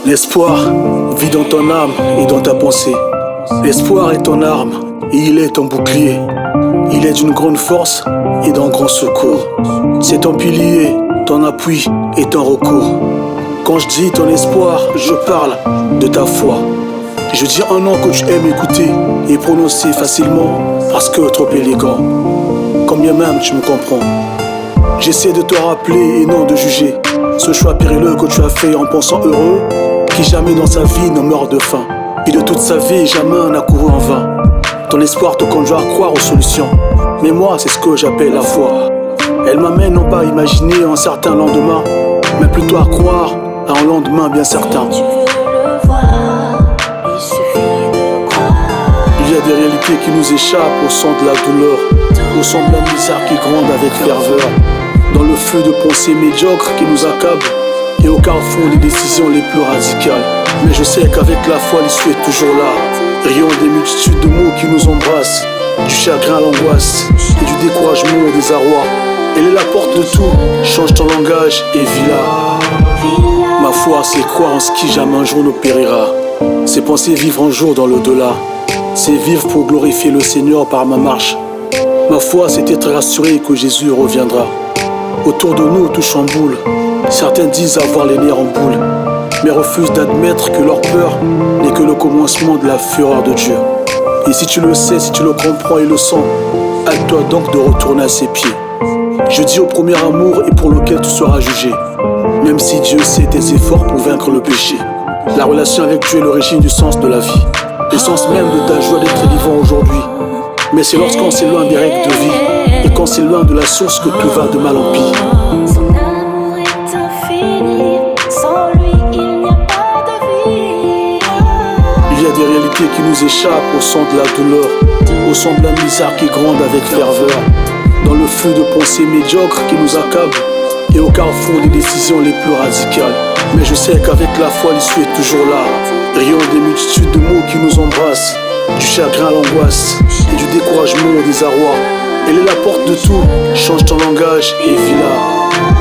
L'espoir vit dans ton âme et dans ta pensée. L'espoir est ton arme et il est ton bouclier. Il est d'une grande force et d'un grand secours. C'est ton pilier, ton appui et ton recours. Quand je dis ton espoir, je parle de ta foi. Je dis un nom que tu aimes écouter et prononcer facilement parce que trop élégant. Combien même tu me comprends. J'essaie de te rappeler et non de juger ce choix périlleux que tu as fait en pensant heureux, qui jamais dans sa vie ne meurt de faim. Et de toute sa vie, jamais n'a couru en vain. Ton espoir te conduit à croire aux solutions. Mais moi, c'est ce que j'appelle la foi. Elle m'amène non pas à imaginer un certain lendemain, mais plutôt à croire à un lendemain bien certain. Il y a des réalités qui nous échappent au son de la douleur, au son de la misère qui gronde avec ferveur, dans le feu de pensées médiocres qui nous accablent et au carrefour des décisions les plus radicales. Mais je sais qu'avec la foi, l'issue est toujours là. Rions des multitudes de mots qui nous embrassent, du chagrin à l'angoisse et du découragement au désarroi. Elle est la porte de tout, change ton langage et vis-la. Ma foi, c'est croire en ce qui jamais un jour nous périra. C'est penser vivre un jour dans l'au-delà. C'est vivre pour glorifier le Seigneur par ma marche. Ma foi, c'est être rassuré que Jésus reviendra. Autour de nous, tout chamboule. Certains disent avoir les nerfs en boule, mais refusent d'admettre que leur peur n'est que le commencement de la fureur de Dieu. Et si tu le sais, si tu le comprends et le sens, hâte-toi donc de retourner à ses pieds. Je dis au premier amour et pour lequel tu seras jugé, même si Dieu sait tes efforts pour vaincre le péché. La relation avec Dieu est l'origine du sens de la vie, l'essence même de ta joie d'être vivant aujourd'hui. Mais c'est lorsqu'on s'éloigne des règles de vie et qu'on s'éloigne de la source que tout va de mal en pire. Son amour est infini, sans lui il n'y a pas de vie. Il y a des réalités qui nous échappent au son de la douleur, au son de la misère qui gronde avec ferveur, dans le feu de pensées médiocres qui nous accablent et au carrefour des décisions les plus radicales. Mais je sais qu'avec la foi, l'issue est toujours là. Rions des multitudes de mots qui nous embrassent, du chagrin à l'angoisse et du découragement au désarroi. Elle est la porte de tout, change ton langage et vis-la.